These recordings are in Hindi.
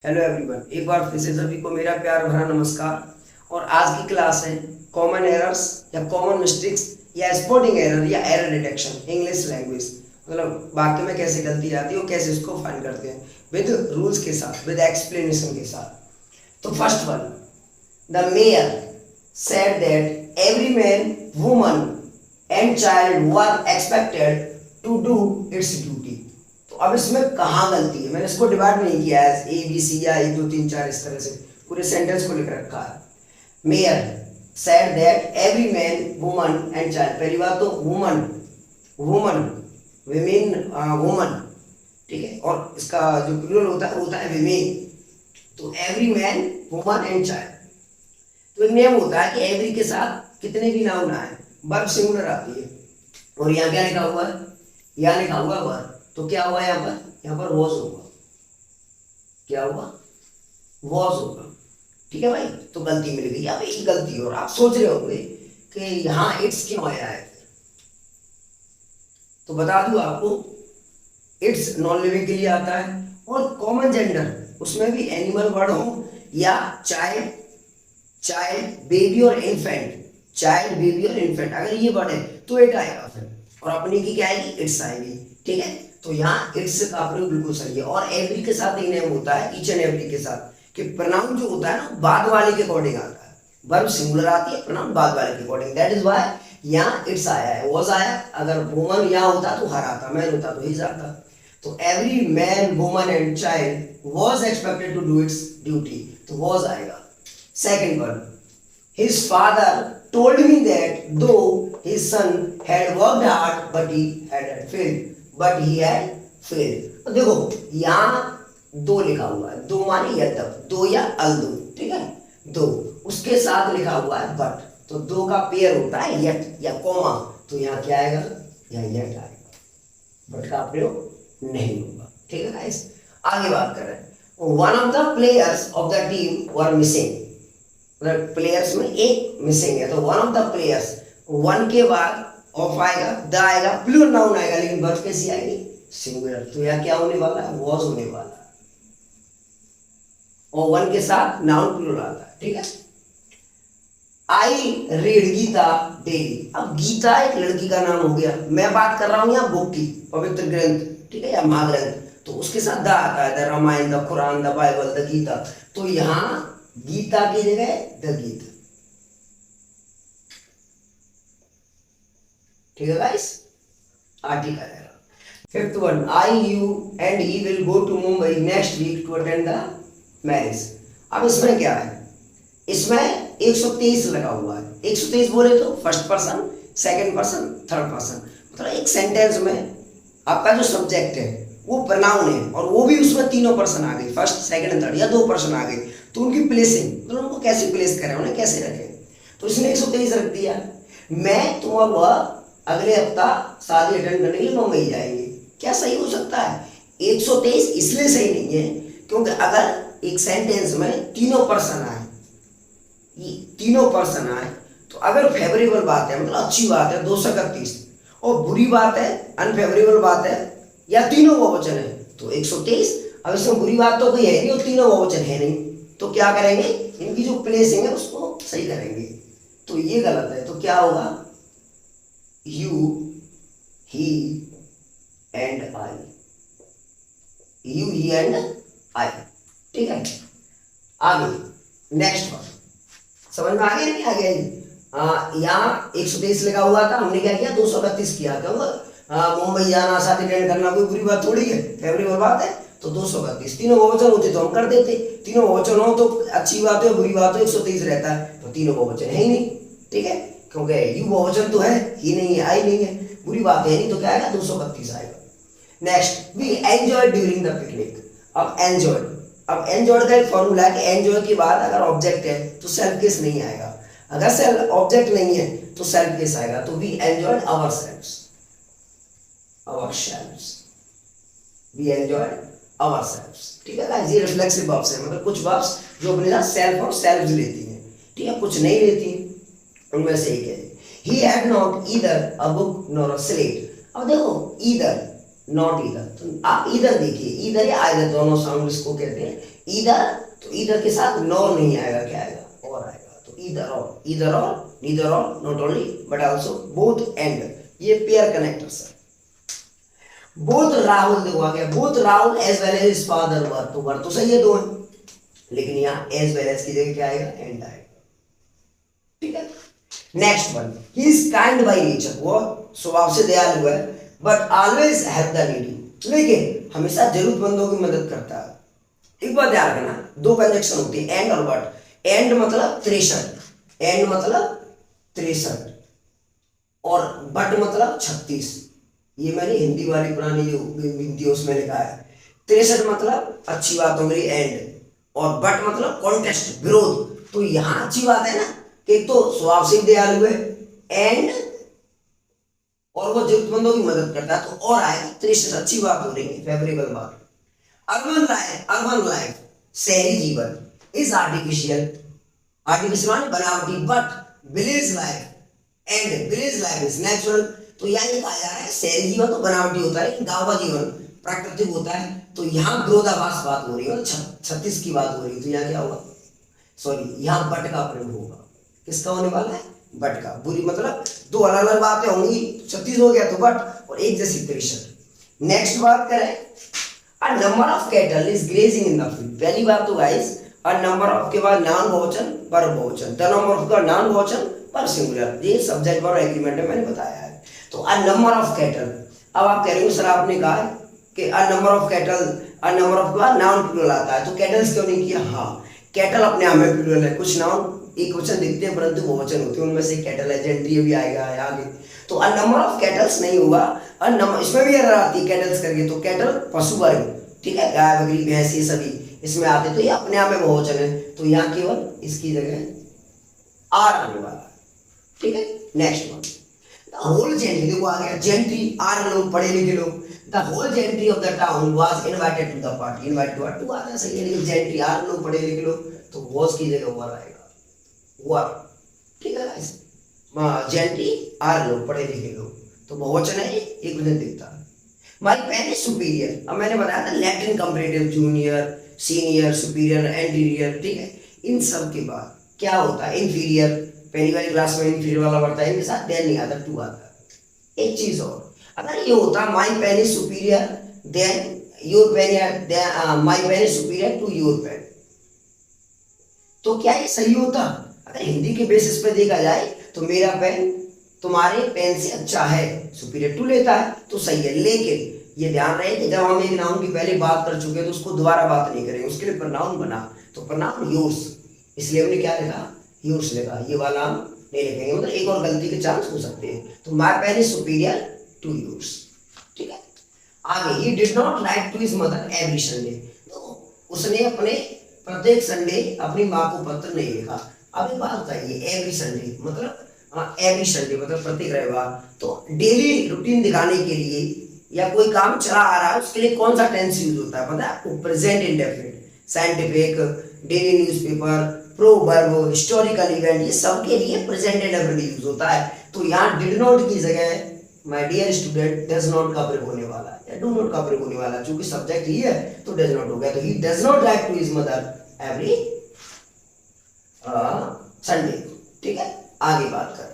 हेलो एवरीवन, एक बार फिर से सभी को मेरा प्यार भरा नमस्कार। और आज की क्लास है कॉमन एरर्स या कॉमन मिस्टेक्स या स्पॉटिंग एरर या एरर डिटेक्शन इंग्लिश लैंग्वेज। मतलब वाक्य में कैसे गलती आती है और कैसे उसको फाइंड करते हैं विद रूल्स के साथ, विद एक्सप्लेनेशन के साथ। तो first one, the mayor said that every man, woman and child were expected to do its duty। तो अब इसमें कहाँ गलती है? मैंने इसको डिवाइड नहीं किया है ए बी सी या 1 2 3 4 इस तरह से पूरे सेंटेंस को लिख रखा है। Mayor said that every man, woman and child, पहली बात तो woman women woman, ठीक है, और इसका जो प्लूरल होता है women। तो every man, woman and child। तो एक नियम होता है कि एवरी के साथ कितने भी नाउन आए वर्ब सिंगुलर आती है। और यहाँ क्या लिखा हुआ है? यहाँ लिखा हुआ वर्ब। तो क्या हुआ यहाँ पर वॉज होगा। क्या होगा? वॉज होगा। ठीक है भाई, तो गलती मिल गई। अब एक गलती और आप सोच रहे होंगे कि यहाँ इट्स क्यों आया है। तो बता दूं आपको, इट्स नॉन लिविंग के लिए आता है और कॉमन जेंडर उसमें भी एनिमल वर्ड हो या चाइल्ड बेबी और इन्फेंट, चाइल्ड बेबी और इन्फेंट, अगर ये वर्ड है तो इट आएगा फिर, और अपनी की क्या आएगी? इट्स आएगी। ठीक है, तो यहाँ इट्स का प्रयोग बिल्कुल सही है। और एवरी के साथ एक नियम होता है, ईच एंड एवरी के साथ, कि प्रोनाउन जो होता है ना बाद वाले के अकॉर्डिंग आता है। वर्ब सिंगुलर आती है, प्रोनाउन बाद वाले के अकॉर्डिंग। दैट इज व्हाई यहाँ इट्स आया है, वॉज आया। अगर वुमन यहाँ होता तो हर आता, मैन होता तो हिज आता। तो every man, woman and child was expected to do its duty, तो वॉज आएगा। Second one, his father told me that though his son had worked hard, but he had failed। तो देखो यहाँ दो लिखा हुआ है, दो माने यद्यप, दो या अलदो, ठीक है, दो। उसके साथ लिखा हुआ है बट, तो दो का पेयर होता है यट या कोमा, तो यहाँ क्या आएगा? यहाँ यट आएगा, बट का प्रयोग नहीं होगा। ठीक है गाइस, आगे बात कर रहे हैं। One of the players of the team were missing. Players में एक मिसिंग है, तो one of the players, one के बाद ऑफ आएगा, द आएगा, प्लूरल नाउन आएगा, लेकिन वर्ब कैसी आएगी? सिंगुलर। तो यह क्या होने वाला है? वॉज होने वाला है। और वन के साथ नाउन प्लूरल आता है। ठीक है, आई रीड गीता डेली। अब गीता एक लड़की का नाम हो गया, मैं बात कर रहा हूं यहाँ बुक की, पवित्र ग्रंथ, ठीक है, या महाग्रंथ, तो उसके साथ द आता है, the Ramayana, the Quran, the Bible, the Gita. तो यहाँ गीता की जगह द गीता। ठीक है गाइस, आर्टिकल है। Fifth one, I you and he will go to Mumbai next week to attend the marriage. अब इसमें क्या है? इसमें 123 लगा हुआ है। 123 बोले तो first person, second person, third person. मतलब एक सेंटेंस में आपका जो सब्जेक्ट है वो प्रोनाउन है, और वो भी उसमें तीनों पर्सन आ गए, फर्स्ट सेकंड थर्ड, या दो पर्सन आ गए। तो उनकी प्लेसिंग, मतलब उनको कैसे प्लेस करें, उन्हें कैसे रखें, तो इसने 123 रख दिया। मैं, तुम और वह अगले हफ्ता शादी अटेंड करने के लिए मुंबई जाएंगे। क्या सही हो सकता है? 123 इसलिए सही नहीं है क्योंकि अगर एक सेंटेंस में तीनों पर्सन आए, तो अगर फेवरेबल बात है, मतलब अच्छी बात है, 231, और बुरी बात है, अनफेवरेबल बात है, या तीनों बहुवचन है, तो 123। अब इसमें बुरी बात तो कोई है नहीं और तीनों बहुवचन है नहीं, तो क्या करेंगे? इनकी जो प्लेसिंग है उसको सही करेंगे। तो ये गलत है, तो क्या होगा? You, he and I, you, he and I. ठीक है, आगे नेक्स्ट वन, समझ में आ गया नहीं? आ गया। यहाँ 123 लिखा हुआ था, हमने क्या किया? 232 किया। क्या मुंबई जाना, शादी अटेंड करना कोई बुरी बात थोड़ी है, फेवरेबल बात है, तो 232। तीनों बहुवचन होते तो हम कर देते, तीनों बहुवचन हो तो अच्छी बात है, बुरी बात हो, 123 रहता है, तो तीनों बहुवचन है ही नहीं। ठीक है, क्योंकि यू बहुवचन तो है ही नहीं है, आई नहीं है, बुरी बात है नहीं, तो क्या आएगा? 232 आएगा। Next, we enjoy during the picnic. अब एंजॉय का एक फॉर्मूला है कि एंजॉय के बाद अगर ऑब्जेक्ट है तो सेल्फ केस नहीं आएगा, अगर सेल्फ ऑब्जेक्ट नहीं है तो सेल्फ केस आएगा। तो we enjoyed ourselves, we enjoyed ourselves. ठीक है गाइस, ये रिफ्लेक्सिव वर्ब्स है, मतलब कुछ वर्ब्स जो अपने साथ सेल्फ और सेल्व्स लेती हैं, ठीक है, कुछ नहीं लेती हैं, उनमें से एक है। He had not either a book nor a slate. अब देखो ईदर, नॉट ईदर, तो आप ईदर देखिए, ईदर या आइदर दोनों साउंड इसको कहते हैं। ईदर, तो ईदर के साथ नॉर नहीं आएगा, क्या आएगा, और आएगा। तो ईदर और नीदर और, not only but also both and, ये पेयर कनेक्टर्स है। बोथ राहुल देखो आ गया, both Rahul as well as his father were, तो वर तो सही है दो है, लेकिन यहाँ एज वेल एज की जगह क्या आएगा, एंड आएगा, ठीक है। Next one, he is kind by nature, वो स्वभाव से दयालु है, but always help the needy, लेकिन हमेशा जरूरतमंदों की मदद करता है। एक बात ध्यान रखना, दो कंजक्शन होती है, एंड और बट। एंड मतलब 63, एंड मतलब 63 और बट मतलब 36। ये मैंने हिंदी वाली पुरानी जो हिंदी है उसमें लिखा है। 63 मतलब अच्छी बात हो मेरी एंड, और बट मतलब कॉन्टेस्ट, विरोध। तो यहां अच्छी बात है ना कि एक तो स्वभाव से दयालु है, एंड और वो जरूरतमंदों की मदद करता है, तो और आएगा 63, अच्छी बात हो रही है, फेवरेबल बात। अर्बन लाइफ, शहरी जीवन, इज आर्टिफिशियल, आर्टिफिशियल बनावटी, but village life and village life is natural. तो यहाँ ये कहा जा रहा है शहरी जीवन तो बनावटी होता है, लेकिन गांव का जीवन प्राकृतिक होता है। तो यहाँ विरोधाभास बात हो रही है, 36 की बात हो रही है, तो यहाँ क्या होगा, सॉरी यहाँ बट का प्रयोग होगा। किसका होने वाला है, बट का। बुरी मतलब दो अलग अलग बातें होंगी, 36 हो गया तो बट, और एक जैसी 63। नेक्स्ट बात करें, a number of cattle is grazing in the field. पहली बात तो गाइस, अ नंबर ऑफ के बाद नाउन बहुवचन पर बहुवचन, द नंबर ऑफ का नाउन बहुवचन पर सिंगुलर, ये सब्जेक्ट वर्ब एग्रीमेंट में मैंने बताया है। तो अ नंबर ऑफ कैटल, अब आप कह रहे हो सर आपने कहा कि a number of cattle, a number of के बाद नाउन प्लूरल आता है, तो कैटल्स क्यों नहीं किया। हाँ, कैटल अपने आप में प्लूरल है, कुछ नाउन एक वचन दिखते हैं परंतु बहुवचन होते हैं, उनमें से कैटल है, जेंट्री भी आएगा आगे। तो अ नंबर ऑफ कैटल्स नहीं होगा, अ नंबर, इसमें भी एरर आती है कैटल्स करके, तो कैटल पशु वर्ग, ठीक है, गाय बकरी भैंस ये सभी इसमें आते, तो ये अपने आप में बहुवचन है, तो यहाँ केवल इसकी जगह आर आने वाला है, ठीक है। Next one, the whole gentry, देखो आ गया जेंट्री, आर लोग पढ़े लिखे लोग, the whole gentry of the town was invited to the party, invited to आता सही है, लेकिन जेंट्री आर लोग पढ़े लिखे लोग, तो वाज की जगह वर आएगा, वर, ठीक है गाइस। जेंट्री आर लोग पढ़े लिखे लोग, तो बहुवचन है, एक वचन दिखता है। हमारी पहले सुपीरियर, अब मैंने बताया था Latin comparative, junior, senior, superior, anterior, ठीक है। इन सब के बाद क्या होता है, इंफीरियर, पहली वाली क्लास में इंफीरियर वाला बढ़ता है, इनके साथ देन नहीं आता, टू आता है। एक चीज और, अगर ये होता my pen is superior than your pen, my pen is superior to your pen, तो क्या ये सही होता। अगर हिंदी के बेसिस पे देखा जाए तो मेरा पेन तुम्हारे पेन से अच्छा है, सुपीरियर टू लेता है तो सही है, लेकिन ये ध्यान रहे कि जब हम एक नाउन की पहले बात कर चुके हैं तो उसको दोबारा बात नहीं करेंगे, उसके लिए प्रनाउन बना, तो प्रनाउन योर्स, इसलिए हमने क्या लिखा, योर्स लिखा, ये वाला हम नहीं लिखेंगे, मतलब एक और गलती के चांस हो सकते हैं। तो my pen is superior to yours, ठीक है। आगे, he did not write to his mother every Sunday, तो उसने अपने प्रत्येक संडे अपनी माँ को पत्र नहीं लिखा। अब एक बात बताइए, एवरी संडे मतलब एवरी संडे मतलब प्रत्येक रविवार, तो डेली रूटीन दिखाने के लिए या कोई काम चला आ रहा है उसके लिए कौन सा टेंस यूज होता है पता है आपको, present indefinite, scientific, daily newspaper, proverb, historical event, ये सब के लिए प्रेजेंट इंडेफिनिट यूज होता है। तो यहाँ डिड नॉट की जगह my dear student does not का प्रयोग होने वाला है, या डू नॉट का प्रयोग होने वाला है, क्योंकि सब्जेक्ट ही है तो डज नॉट हो गया। तो he does not write to his mother every Sunday, ठीक है। आगे बात कर,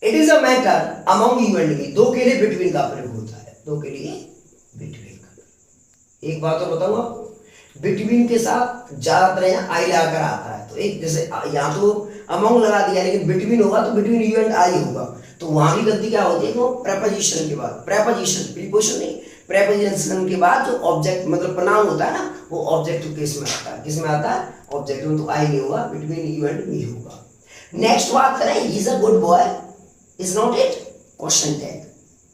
it is a matter among you and me, दो के लिए बिटवीन का प्रयोग होता है, दो के लिए बिटवीन का। एक बात और बताऊं आपको, बिटवीन के साथ ज्यादातर यहाँ आई लगाकर आता है, तो एक जैसे यहाँ तो अमंग लगा दिया, लेकिन बिटवीन होगा तो बिटवीन यू एंड आई होगा, तो वहां भी गलती क्या होती है, तो प्रेपोजिशन के बाद, प्रेपोजिशन प्रीपोजिशन नहीं, प्रेपोजिशन के बाद जो ऑब्जेक्ट मतलब प्रोनाउन होता है ना, वो ऑब्जेक्टिव केस में आता है, किस में आता है, ऑब्जेक्टिव में, तो आई नहीं होगा, बिटवीन यू एंड मी होगा। नेक्स्ट बात करें, he is a good boy, is not it, question tag,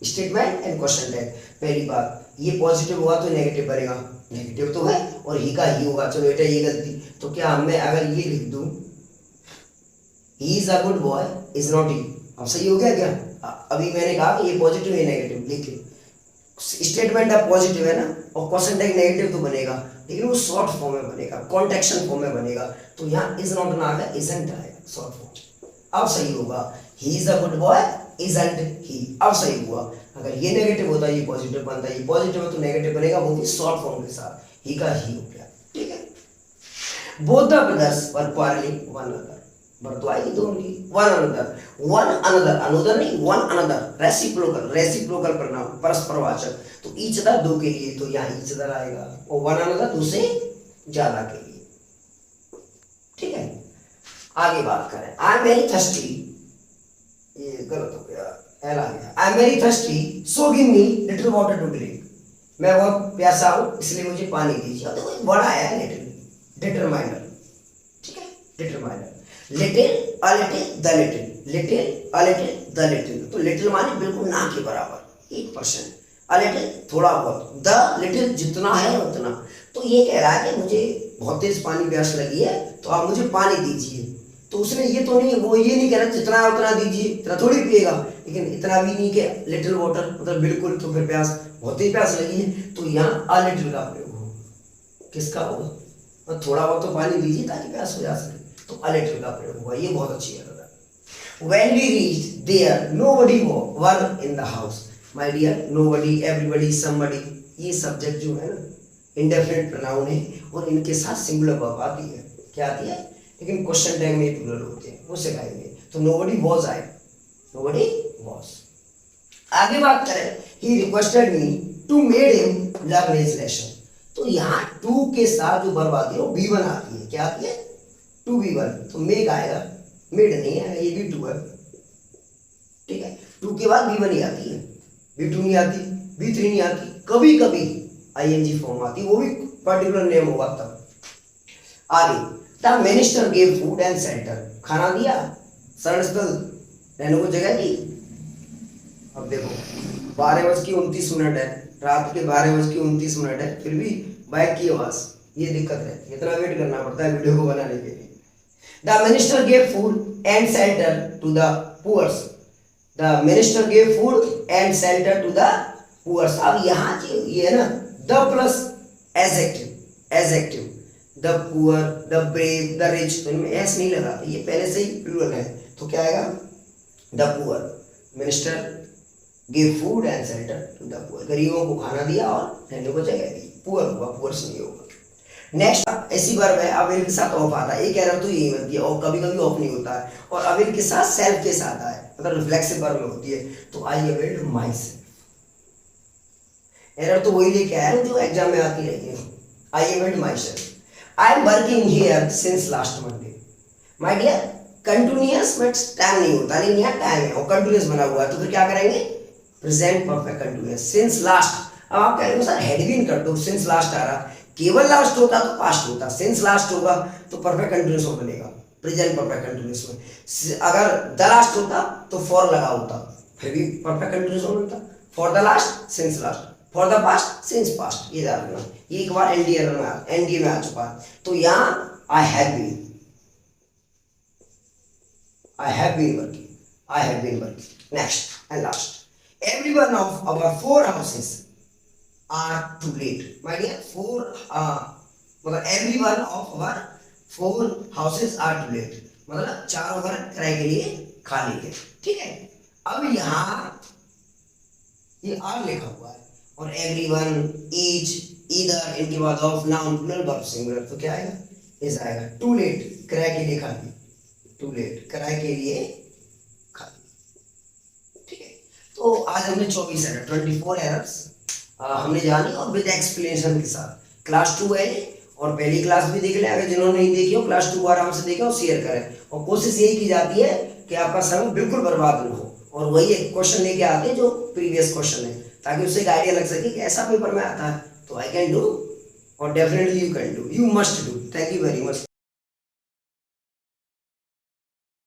statement and question tag. पहली बात, ये पॉजिटिव हुआ तो नेगेटिव बनेगा, नेगेटिव तो है, और ही का ही होगा, चलो बेटा ये गलती, तो क्या मैं अगर ये लिख दूं he is a good boy is not ही, अब सही हो गया क्या। अभी मैंने कहा कि ये पॉजिटिव है नेगेटिव, लेकिन स्टेटमेंट अब पॉजिटिव है ना, और क्वेश्चन टैग नेगेटिव तो बनेगा, लेकिन वो शॉर्ट फॉर्म में बनेगा, कॉन्टेक्शन फॉर्म में बनेगा, तो यहाँ इज नॉट ना आएगा, इजंट आएगा शॉर्ट फॉर्म। अब सही होगा, he is a good boy isn't he, अब सही हुआ। अगर ये नेगेटिव होता है ये पॉजिटिव बनता है, ये पॉजिटिव है तो नेगेटिव बनेगा, वो भी शॉर्ट फॉर्म के साथ, ही का ही हो गया। Both the brothers were quarrelling one another, बरतवाई दोनों की, one another, one another, another नहीं one another, reciprocal, reciprocal pronoun परस्परवाचक, तो ईच अदर दो के लिए तो यहाँ ईच अदर आएगा, और वन अनदर दो से ज्यादा के लिए। ठीक है, आगे बात करें। आई एम वेरी थर्स्टी, ये गलत हो गया, एल आ गया। I am very thirsty so give me little water to drink, मैं बहुत प्यासा हूं इसलिए मुझे पानी दीजिए। और देखो एक बड़ा है लिटिल, डिटरमाइनर, ठीक है, determiner, little a little the little, little a little the little, तो लिटिल माने बिल्कुल ना के बराबर, 1%, अ लिटिल थोड़ा बहुत, द लिटिल जितना है उतना। तो ये कह रहा है कि मुझे बहुत तेज पानी प्यास लगी है तो आप मुझे पानी दीजिए। तो उसने ये तो नहीं, वो ये नहीं कह रहा जितना है उतना दीजिए, इतना थोड़ी पिएगा, लेकिन इतना भी नहीं कि लिटिल वाटर मतलब बिल्कुल, तो फिर प्यास बहुत ही प्यास लगी है, तो यहाँ अ लिटिल का प्रयोग होगा। किसका होगा? और थोड़ा बहुत तो पानी दीजिए ताकि प्यास हो जा सके, तो अ लिटिल का प्रयोग होगा। ये बहुत अच्छी है। When we reached there, nobody were in the house. My dear, nobody, everybody, somebody, ये सब्जेक्ट जो है ना इंडेफिनिट प्रोनाउन है और इनके साथ सिंगुलर वर्ब आती है। क्या आती है? लेकिन क्वेश्चन टाइम में प्लूरल होते हैं, वो सिखाएंगे। तो nobody was आए, nobody was। आगे बात करें, he requested me to made him learn his lesson। तो यहाँ to के साथ जो वर्ब आती है वो V1 आती है। क्या आती है? to V1, तो make आएगा, मेड नहीं है, ये भी टू है। ठीक है, टू के बाद V1 ही आती है, V2 नहीं आती, V3 नहीं आती, कभी कभी ING फॉर्म आती, वो भी पर्टिकुलर नेम होगा तब। आगे, the minister gave food and shelter, खाना दिया, शरण स्थल रहने को जगह दी। अब देखो 12:29 है, रात के 12:29 है, फिर भी बाइक की आवाज, ये दिक्कत है, इतना वेट करना पड़ता है वीडियो को बनाने के लिए। The minister gave food and shelter to the poor. The minister gave food and shelter to the poor. अब यहाँ ये है ना the plus adjective, adjective, the poor, the brave, the rich, तो इनमें s नहीं लगा, ये पहले से ही प्लूरल है, तो क्या आएगा? The poor. Minister gave food and shelter to the poor. गरीबों को खाना दिया और रहने को जगह दी। poor हुआ, poor नहीं होगा। नेक्स्ट ऐसी वर्ब है, अविल के साथ ऑफ आता है। एक एरर तो यही बनती है, और कभी कभी ऑफ नहीं होता है, और अविल के साथ सेल्फ के साथ आए, मतलब रिफ्लेक्सिव वर्ब में होती है। तो आई अविल्ड माई सेल्फ, एरर तो वही लेके आया हूं जो एग्जाम में आती रही है। I availed my self, I am working here since last Monday. My dear, continuous but time नहीं होता, लेकिन यहाँ टाइम है और कंटिन्यूअस बना हुआ है, तो फिर क्या करेंगे? Present perfect continuous. Since last, अब आप कहेंगे सर हेड भी कर दो, सिंस लास्ट आ रहा, केवल लास्ट होता तो पास्ट होता, सिंस लास्ट होगा तो परफेक्ट कंटिन्यूअस हो बनेगा, प्रेजेंट परफेक्ट कंटिन्यूअस में। अगर द लास्ट होता तो फॉर लगा होता, फिर भी परफेक्ट कंटिन्यूअस हो बनता। For the last since last, for the past since past, ये ध्यान रखना। ये एक बार एनडीए में आ चुका है। तो यहाँ I have been working, I have been working. Next and last, everyone of our 4 houses are too late. My dear, मतलब everyone of our 4 houses are too late, मतलब 4 घर किराए के लिए खाली है। ठीक है, अब यहाँ ये आर लिखा हुआ है और everyone, each, either, इनके बाद of, noun, plural, verb singular, तो क्या आएगा? इस आएगा। टू लेट, किराए के लिए खाली, टू लेट, किराए के लिए खाली। ठीक है, तो आज हमने 24 एरर, 24 एरर्स हमने जानी, और विद एक्सप्लेनेशन के साथ। क्लास 2 है और पहली क्लास भी देख लें, अगर जिन्होंने नहीं देखी हो क्लास 2 को आराम से देखें और शेयर करें। और कोशिश यही की जाती है कि आपका समय बिल्कुल बर्बाद न हो, और वही एक क्वेश्चन लेके आते हैं जो प्रीवियस क्वेश्चन है, ताकि उससे एक आइडिया लग सके कि ऐसा पेपर में आता है तो आई कैन डू, और definitely you can do, you must do. Thank you very much.